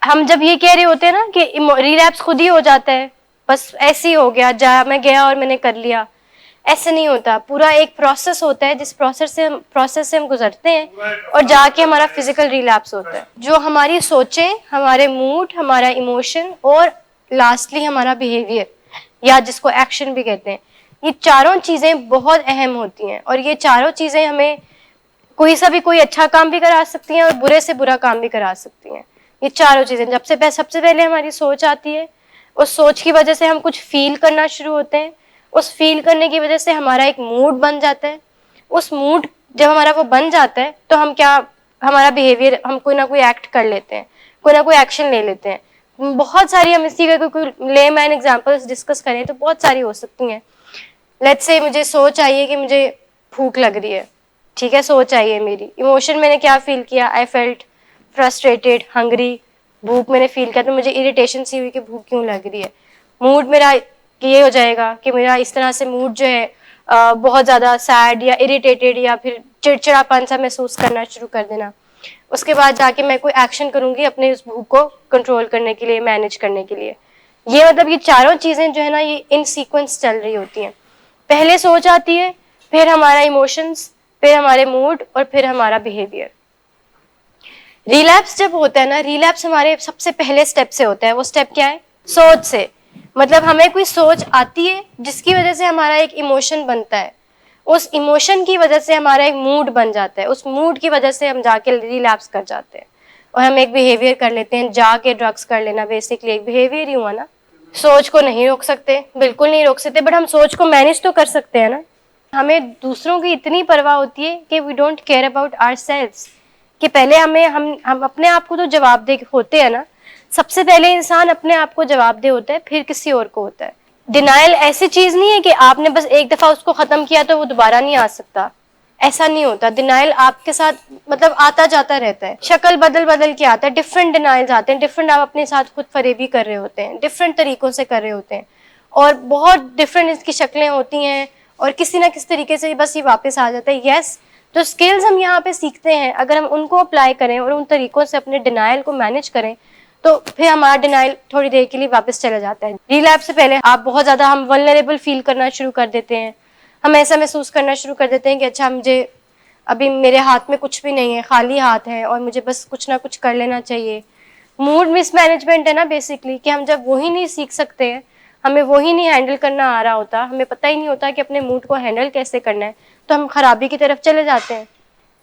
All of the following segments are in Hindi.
हम जब ये कह रहे होते हैं ना कि रिलैप्स खुद ही हो जाता है, बस ऐसे ही हो गया, मैं गया और मैंने कर लिया, ऐसे नहीं होता। पूरा एक प्रोसेस होता है, जिस प्रोसेस से हम गुजरते हैं और जाके हमारा फिजिकल रिलैप्स होता है। जो हमारी सोचें, हमारे मूड, हमारा इमोशन और लास्टली हमारा बिहेवियर, या जिसको एक्शन भी कहते हैं, ये चारों चीजें बहुत अहम होती हैं। और ये चारों चीजें हमें कोई अच्छा काम भी करा सकती हैं और बुरे से बुरा काम भी करा सकती हैं। ये चारों चीजें सबसे पहले हमारी सोच आती है। उस सोच की वजह से हम कुछ फील करना शुरू होते हैं। उस फील करने की वजह से हमारा एक मूड बन जाता है। उस मूड जब हमारा वो बन जाता है तो हमारा बिहेवियर, हम कोई ना कोई एक्ट कर लेते हैं, कोई ना कोई एक्शन ले लेते हैं। बहुत सारी, हम इसी का कोई लेमैन एग्जांपल्स डिस्कस करें तो बहुत सारी हो सकती हैं। लेट्स से मुझे सोच आई है कि मुझे भूख लग रही है, ठीक है, सोच आई है मेरी। इमोशन मैंने क्या फील किया, आई फेल्ट फ्रस्ट्रेटेड, हंग्री, भूख मैंने फील किया तो मुझे इरिटेशन सी हुई कि भूख क्यों लग रही है। मूड मेरा ये हो जाएगा कि मेरा इस तरह से मूड जो है बहुत ज़्यादा सैड या इरिटेटेड या फिर चिड़चिड़ापन सा महसूस करना शुरू कर देना। उसके बाद जाके मैं कोई एक्शन करूँगी अपने उस भूख को कंट्रोल करने के लिए, मैनेज करने के लिए। ये मतलब ये चारों चीज़ें जो है ना, ये इन सीक्वेंस चल रही होती हैं। पहले सोच आती है, फिर हमारा इमोशंस, फिर हमारे मूड और फिर हमारा बिहेवियर। रिलैप्स जब होता है ना, रिलैप्स हमारे सबसे पहले स्टेप से होता है। वो स्टेप क्या है? सोच से। मतलब हमें कोई सोच आती है जिसकी वजह से हमारा एक इमोशन बनता है, उस इमोशन की वजह से हमारा एक मूड बन जाता है, उस मूड की वजह से हम जाके रिलैप्स कर जाते हैं और हम एक बिहेवियर कर लेते हैं। जाके ड्रग्स कर लेना बेसिकली एक बिहेवियर ही हुआ ना। सोच को नहीं रोक सकते, बिल्कुल नहीं रोक सकते, बट हम सोच को मैनेज तो कर सकते हैं ना। हमें दूसरों की इतनी परवाह होती है कि we don't care about ourselves, कि पहले हम अपने आप को तो जवाबदेह होते हैं ना। सबसे पहले इंसान अपने आप को जवाबदेह होता है, फिर किसी और को होता है। डिनाइल ऐसी चीज नहीं है कि आपने बस एक दफा उसको खत्म किया तो वो दोबारा नहीं आ सकता, ऐसा नहीं होता। डिनाइल आपके साथ मतलब आता जाता रहता है, शक्ल बदल बदल के आता है, डिफरेंट डिनाइल्स आते हैं, डिफरेंट आप अपने साथ खुद फरेबी कर रहे होते हैं, डिफरेंट तरीकों से कर रहे होते हैं और बहुत डिफरेंट इसकी शक्लें होती हैं और किसी ना किसी तरीके से बस ये वापस आ जाता है। यस, तो स्किल्स हम यहाँ पे सीखते हैं, अगर हम उनको अप्लाई करें और उन तरीकों से अपने डिनाइल को मैनेज करें तो फिर हमारा डिनाइल थोड़ी देर के लिए वापस चला जाता है। रिलैप्स से पहले आप बहुत ज्यादा हम वल्नरेबल फील करना शुरू कर देते हैं। हम ऐसा महसूस करना शुरू कर देते हैं कि अच्छा, मुझे अभी मेरे हाथ में कुछ भी नहीं है, खाली हाथ है और मुझे बस कुछ ना कुछ कर लेना चाहिए। मूड मिसमैनेजमेंट है ना बेसिकली, कि हम जब वही नहीं सीख सकते हैं, हमें वही नहीं हैंडल करना आ रहा होता, हमें पता ही नहीं होता कि अपने मूड को हैंडल कैसे करना है, तो हम खराबी की तरफ चले जाते हैं।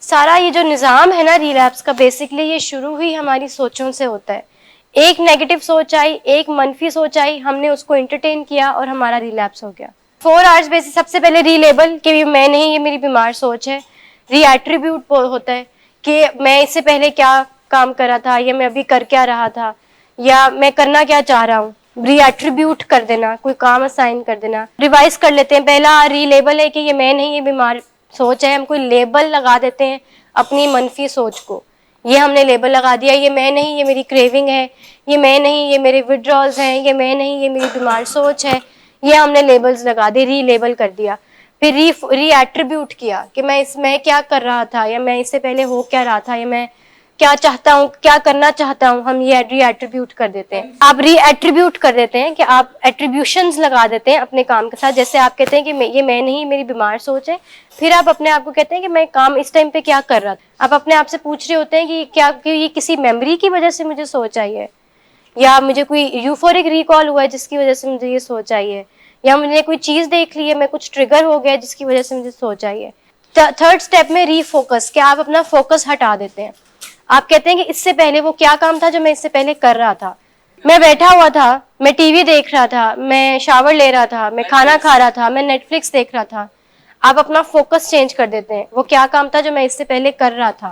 सारा ये जो निज़ाम है ना रिलैप्स का, बेसिकली ये शुरू ही हमारी सोचों से होता है। एक नेगेटिव सोच आई, एक मनफी सोच आई, हमने उसको एंटरटेन किया और हमारा रिलैप्स हो गया। 4 आवर्स बेसिस सबसे पहले रीलेबल कि मैं नहीं, ये मेरी बीमार सोच है। रीएट्रीब्यूट होता है कि मैं इससे पहले क्या काम कर रहा था, या मैं अभी कर क्या रहा था, या मैं करना क्या चाह रहा हूँ। रीएट्रीब्यूट कर देना, कोई काम असाइन कर देना। रिवाइज कर लेते हैं, पहला रीलेबल है कि ये मैं नहीं, ये बीमार सोच है। हम कोई लेबल लगा देते हैं अपनी मनफी सोच को, ये हमने लेबल लगा दिया, ये मैं नहीं, ये मेरी क्रेविंग है, ये मैं नहीं, ये मेरे विड्रॉल्स हैं, ये मैं नहीं, ये मेरी बीमार सोच है। ये हमने लेबल्स लगा दिए, रीलेबल कर दिया। फिर रीएट्रीब्यूट किया कि मैं क्या कर रहा था, या मैं इससे पहले हो क्या रहा था, या मैं क्या चाहता हूँ, क्या करना चाहता हूँ, हम ये रीएट्रीब्यूट कर देते हैं। आप रीएट्रीब्यूट कर देते हैं कि आप एट्रीब्यूशंस लगा देते हैं अपने काम के साथ। जैसे आप कहते हैं कि ये मैं नहीं, मेरी बीमार सोच है। फिर आप अपने आप को कहते हैं कि मैं काम इस टाइम पे क्या कर रहा था। आप अपने आप से पूछ रहे होते हैं कि ये किसी मेमोरी की वजह से मुझे सोच आई है, या मुझे कोई यूफोरिक रिकॉल हुआ है जिसकी वजह से मुझे ये सोच आई है, या मैंने कोई चीज देख ली है, मैं कुछ ट्रिगर हो गया जिसकी वजह से मुझे सोच आई है। थर्ड स्टेप में रीफोकस, कि आप अपना फोकस हटा देते हैं। आप कहते हैं कि इससे पहले वो क्या काम था जो मैं इससे पहले कर रहा था। मैं बैठा हुआ था, मैं टीवी देख रहा था, मैं शावर ले रहा था, मैं खाना खा रहा था, मैं नेटफ्लिक्स देख रहा था। आप अपना फोकस चेंज कर देते हैं, वो क्या काम था जो मैं इससे पहले कर रहा था,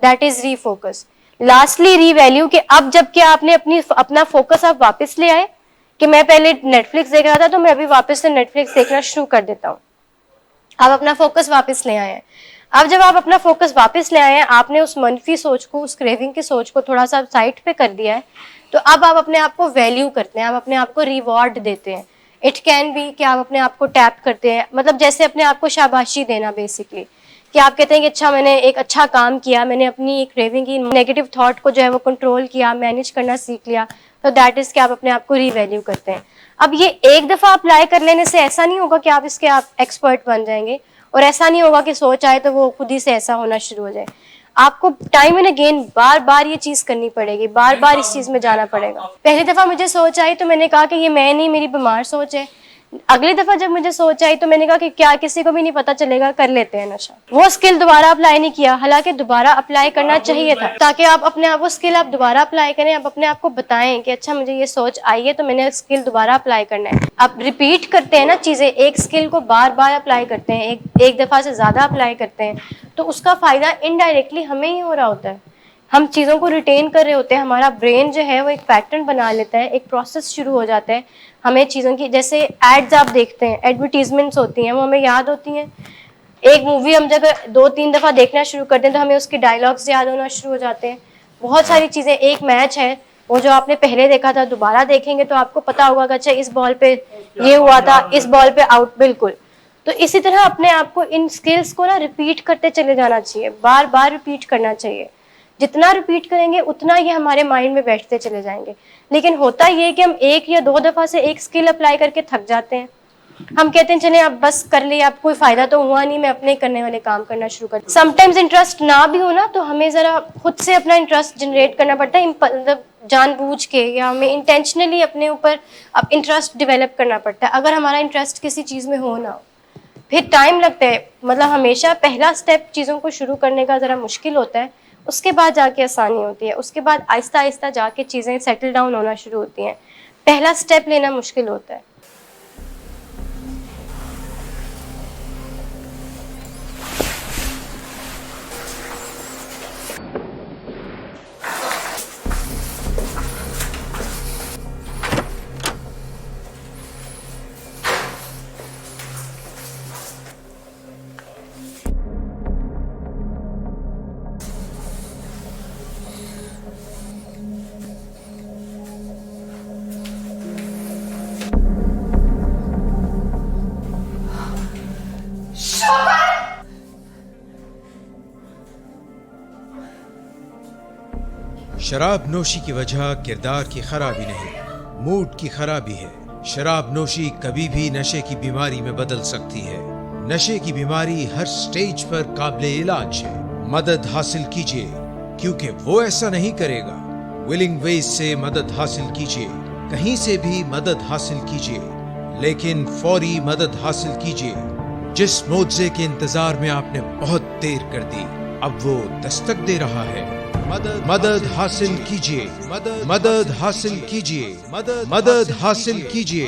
that is refocus. Lastly revalue, कि अब जबकि आपने अपना फोकस आप वापस ले आए, कि मैं पहले नेटफ्लिक्स देख रहा था तो मैं अभी वापस से नेटफ्लिक्स देखना शुरू कर देता हूँ। आप अपना फोकस वापस ले आए हैं। अब जब आप अपना फोकस वापस ले आए हैं, आपने उस मनफी सोच को, उस क्रेविंग की सोच को थोड़ा सा साइड पे कर दिया है, तो अब आप अपने आप को वैल्यू करते हैं, आप अपने आप को रिवॉर्ड देते हैं। इट कैन बी कि आप अपने आप को टैप करते हैं, मतलब जैसे अपने आप को शाबाशी देना बेसिकली, कि आप कहते हैं कि अच्छा मैंने एक अच्छा काम किया, मैंने अपनी एक क्रेविंग की नेगेटिव थॉट को जो है वो कंट्रोल किया, मैनेज करना सीख लिया, तो दैट इज कि आप अपने आप को रीवैल्यू करते हैं। अब ये एक दफा अप्लाई कर लेने से ऐसा नहीं होगा कि आप इसके आप एक्सपर्ट बन जाएंगे, और ऐसा नहीं होगा कि सोच आए तो वो खुद ही से ऐसा होना शुरू हो जाए। आपको टाइम एंड अगेन बार बार ये चीज करनी पड़ेगी, बार बार इस चीज में जाना पड़ेगा। पहली दफा मुझे सोच आई तो मैंने कहा कि ये मैं नहीं, मेरी बीमार सोच है। अगली दफा जब मुझे सोच आई तो मैंने कहा कि क्या किसी को भी नहीं पता चलेगा, कर लेते हैं नशा। वो स्किल दोबारा अप्लाई नहीं किया, हालांकि दोबारा अप्लाई करना चाहिए था, ताकि आप अपने आप वो स्किल आप दोबारा अप्लाई करें, आप अपने आप को बताएं कि अच्छा मुझे ये सोच आई है तो मैंने स्किल दोबारा अप्लाई करना है। आप रिपीट करते हैं ना चीजें, एक स्किल को बार बार अप्लाई करते हैं, एक दफा से ज्यादा अप्लाई करते हैं, तो उसका फायदा इनडायरेक्टली हमें ही हो रहा होता है। हम चीज़ों को रिटेन कर रहे होते हैं, हमारा ब्रेन जो है वो एक पैटर्न बना लेता है, एक प्रोसेस शुरू हो जाता है हमें चीज़ों की। जैसे एड्स आप देखते हैं, एडवर्टीजमेंट्स होती हैं, वो हमें याद होती हैं। एक मूवी हम जब 2-3 दफ़ा देखना शुरू करते हैं तो हमें उसके डायलॉग्स याद होना शुरू हो जाते हैं। बहुत सारी चीज़ें, एक मैच है वो जो आपने पहले देखा था, दोबारा देखेंगे तो आपको पता होगा कि अच्छा इस बॉल पे ये हुआ था, इस बॉल पे आउट। बिल्कुल। तो इसी तरह अपने आप को इन स्किल्स को ना रिपीट करते चले जाना चाहिए, बार बार रिपीट करना चाहिए। जितना रिपीट करेंगे उतना ये हमारे माइंड में बैठते चले जाएंगे। लेकिन होता ये कि हम 1 या 2 दफ़ा से एक स्किल अप्लाई करके थक जाते हैं। हम कहते हैं चले अब बस कर लिया, अब कोई फायदा तो हुआ नहीं, मैं अपने करने वाले काम करना शुरू कर। समटाइम्स इंटरेस्ट ना भी हो ना तो हमें ज़रा खुद से अपना इंटरेस्ट जनरेट करना पड़ता है, मतलब जानबूझ के, या हमें इंटेंशनली अपने ऊपर अब इंटरेस्ट डेवलप करना पड़ता है। अगर हमारा इंटरेस्ट किसी चीज़ में हो ना हो, फिर टाइम लगता है। मतलब हमेशा पहला स्टेप चीज़ों को शुरू करने का ज़रा मुश्किल होता है, उसके बाद जाके आसानी होती है, उसके बाद आहिस्ता आहिस्ता जाके चीज़ें सेटल डाउन होना शुरू होती हैं। पहला स्टेप लेना मुश्किल होता है। शराब नोशी की वजह किरदार की खराबी नहीं, मूड की खराबी है। शराब नोशी कभी भी नशे की बीमारी में बदल सकती है। नशे की बीमारी हर स्टेज पर काबिले इलाज है। मदद हासिल कीजिए, क्योंकि वो ऐसा नहीं करेगा। विलिंग वेज से मदद हासिल कीजिए, कहीं से भी मदद हासिल कीजिए, लेकिन फौरी मदद हासिल कीजिए। जिस मुआवजे के इंतजार में आपने बहुत देर कर दी, अब वो दस्तक दे रहा है। मदद हासिल कीजिए, मदद हासिल कीजिए, मदद हासिल कीजिए।